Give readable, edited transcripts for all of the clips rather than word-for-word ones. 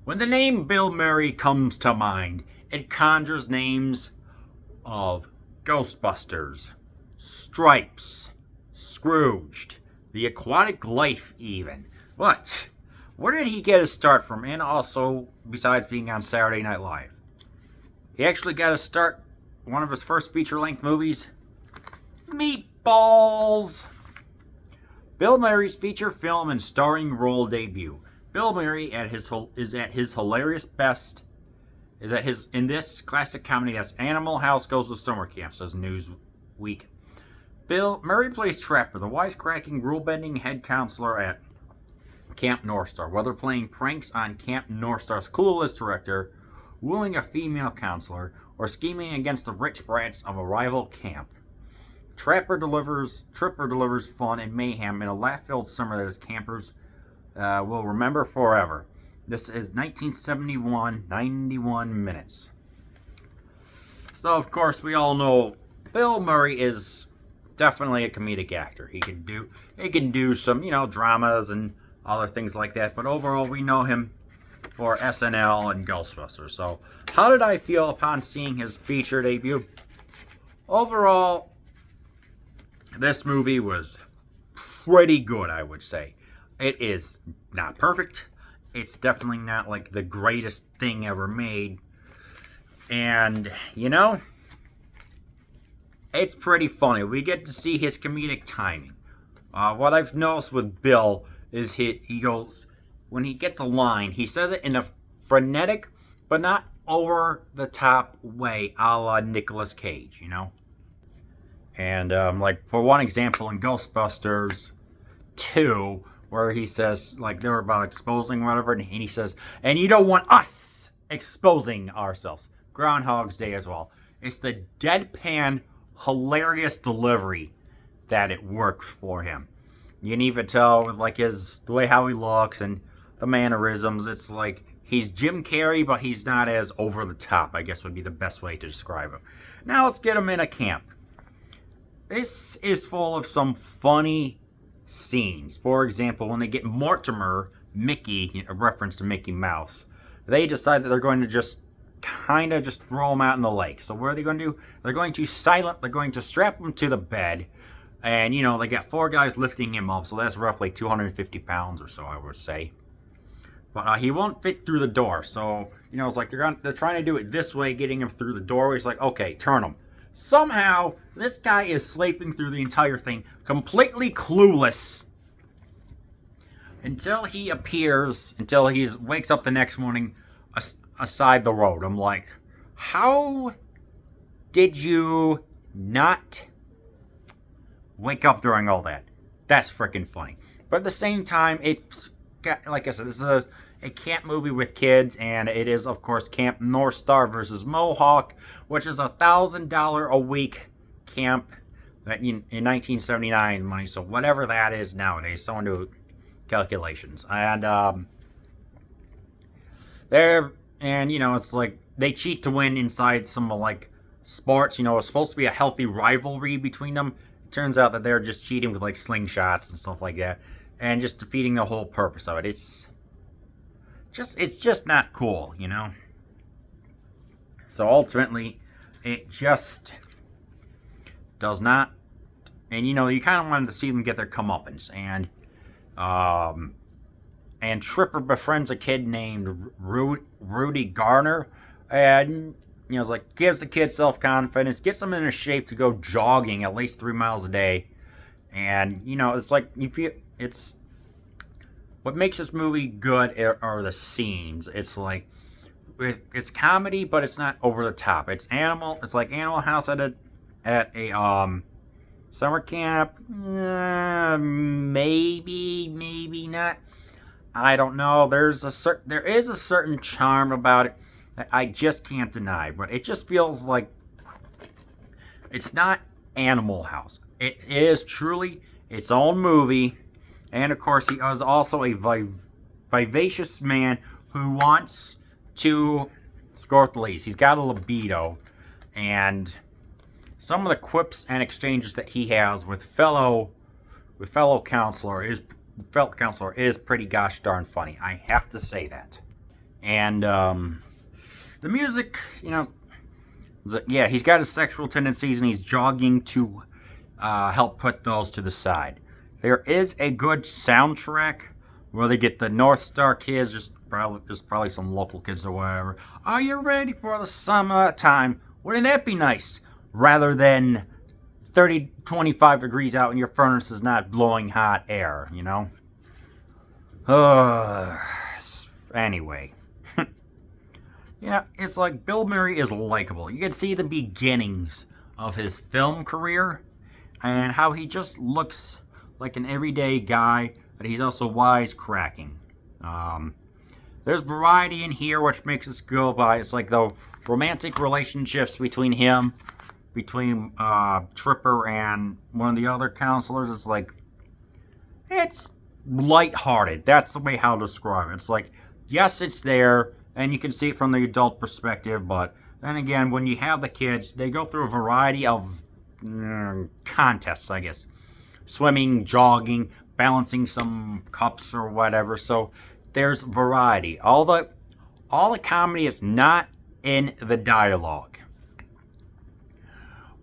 When the name Bill Murray comes to mind, it conjures names of Ghostbusters, Stripes, Scrooged, The Aquatic Life even. But where did he get his start from? And also, besides being on Saturday Night Live, he actually got his start, one of his first feature-length movies, Meatballs. Bill Murray's feature film and starring role debut. Bill Murray is at his hilarious best. In this classic comedy that's Animal House Goes to Summer Camp, says Newsweek. Bill Murray plays Trapper, the wisecracking, rule-bending head counselor at Camp North Star, whether playing pranks on Camp North Star's clueless director, wooing a female counselor, or scheming against the rich brats of a rival camp. Tripper delivers fun and mayhem in a laugh-filled summer that his campers will remember forever. This is 1971, 91 minutes. So, of course, we all know Bill Murray is definitely a comedic actor. He can do some, dramas and other things like that. But overall, we know him for SNL and Ghostbusters. So, how did I feel upon seeing his feature debut? Overall, this movie was pretty good, I would say. It is not perfect. It's definitely not like the greatest thing ever made. And, it's pretty funny. We get to see his comedic timing. What I've noticed with Bill is he goes, when he gets a line, he says it in a frenetic, but not over-the-top way, a la Nicolas Cage, And, for one example, in Ghostbusters 2, where he says, they were about exposing whatever, and he says, and you don't want us exposing ourselves. Groundhog's Day as well. It's the deadpan, hilarious delivery that it works for him. You can even tell with, the way how he looks and the mannerisms. It's like he's Jim Carrey, but he's not as over the top, I guess would be the best way to describe him. Now let's get him in a camp. This is full of some funny scenes. For example, when they get Mortimer, Mickey, a reference to Mickey Mouse, they decide that they're going to just throw him out in the lake. So what are they going to do? They're going to strap him to the bed, and they got 4 guys lifting him up, so that's roughly 250 pounds or so, I would say. But he won't fit through the door, so it's like they're trying to do it this way, getting him through the doorway. It's like, okay, turn him. Somehow, this guy is sleeping through the entire thing, completely clueless, until he wakes up the next morning aside the road. I'm like, how did you not wake up during all that? That's freaking funny. But at the same time, it's, like I said, this is a camp movie with kids, and it is, of course, Camp North Star versus Mohawk, which is $1,000 a week camp that in 1979 money, so whatever that is nowadays, someone do calculations. And it's like they cheat to win inside some sports. It's supposed to be a healthy rivalry between them. It turns out that they're just cheating with slingshots and stuff like that, and just defeating the whole purpose of it. It's just not cool, So ultimately, it just does not. And you kind of wanted to see them get their comeuppance, and Tripper befriends a kid named Rudy Garner, and it's like gives the kid self-confidence, gets him in a shape to go jogging at least 3 miles a day, and it's like you feel it's. What makes this movie good are the scenes. It's like it's comedy, but it's not over the top. It's like Animal House at a summer camp. Maybe not. I don't know. There is a certain charm about it that I just can't deny. But it just feels like it's not Animal House. It is truly its own movie. And, of course, he is also a vivacious man who wants to score with the ladies. He's got a libido. And some of the quips and exchanges that he has with fellow counselor is pretty gosh darn funny. I have to say that. And the music, yeah, he's got his sexual tendencies and he's jogging to help put those to the side. There is a good soundtrack where they get the North Star kids, just probably some local kids or whatever. Are you ready for the summertime? Wouldn't that be nice? Rather than 25 degrees out and your furnace is not blowing hot air, Anyway. It's like Bill Murray is likable. You can see the beginnings of his film career and how he just looks like an everyday guy, but he's also wisecracking. There's variety in here, which makes us go by. It's like the romantic relationships between Tripper and one of the other counselors. It's lighthearted. That's the way how to describe it. It's like, yes, it's there, and you can see it from the adult perspective, but then again, when you have the kids, they go through a variety of contests, I guess. Swimming, jogging, balancing some cups or whatever, so there's variety. All the comedy is not in the dialogue.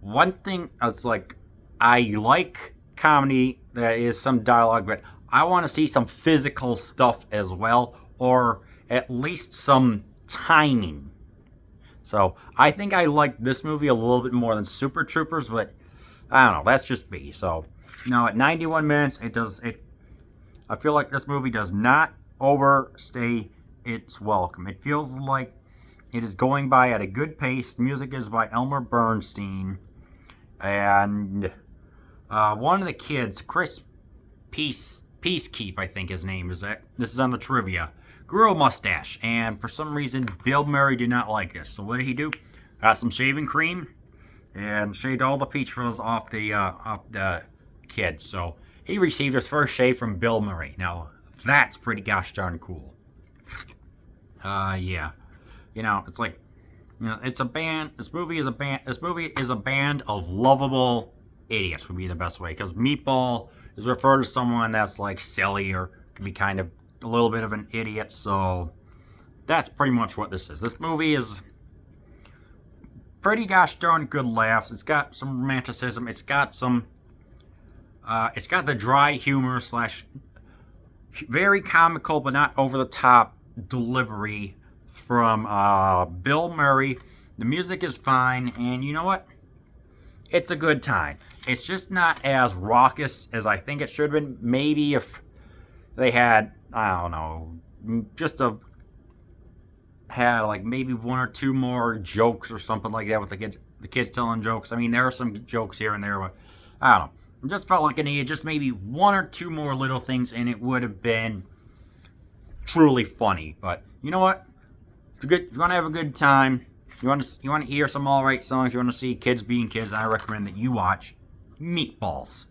One thing, it's like, I like comedy that is some dialogue, but I want to see some physical stuff as well, or at least some timing. So I think I like this movie a little bit more than Super Troopers, but I don't know, that's just me. So, at 91 minutes, I feel like this movie does not overstay its welcome. It feels like it is going by at a good pace. The music is by Elmer Bernstein. And one of the kids, Chris Peacekeep, I think his name is. This is on the trivia. Grew a mustache, and for some reason, Bill Murray did not like this. So what did he do? Got some shaving cream and shaved all the peach fuzz off the kid. So he received his first shave from Bill Murray. Now that's pretty gosh darn cool. Yeah. It's like, it's a band. This movie is a band of lovable idiots would be the best way, because Meatball is referred to someone that's like silly or can be kind of a little bit of an idiot. So that's pretty much what this is. This movie is pretty gosh darn good laughs. It's got some romanticism. It's got the dry humor / very comical but not over the top delivery from Bill Murray. The music is fine, and you know what? It's a good time. It's just not as raucous as I think it should have been. Maybe if they had, I don't know, had like maybe one or two more jokes or something like that with the kids telling jokes. I mean, there are some jokes here and there, but I don't know. It just felt like it needed just maybe one or two more little things, and it would have been truly funny. But you know what? It's good. If you want to have a good time, you want to hear some all right songs, you want to see kids being kids, I recommend that you watch Meatballs.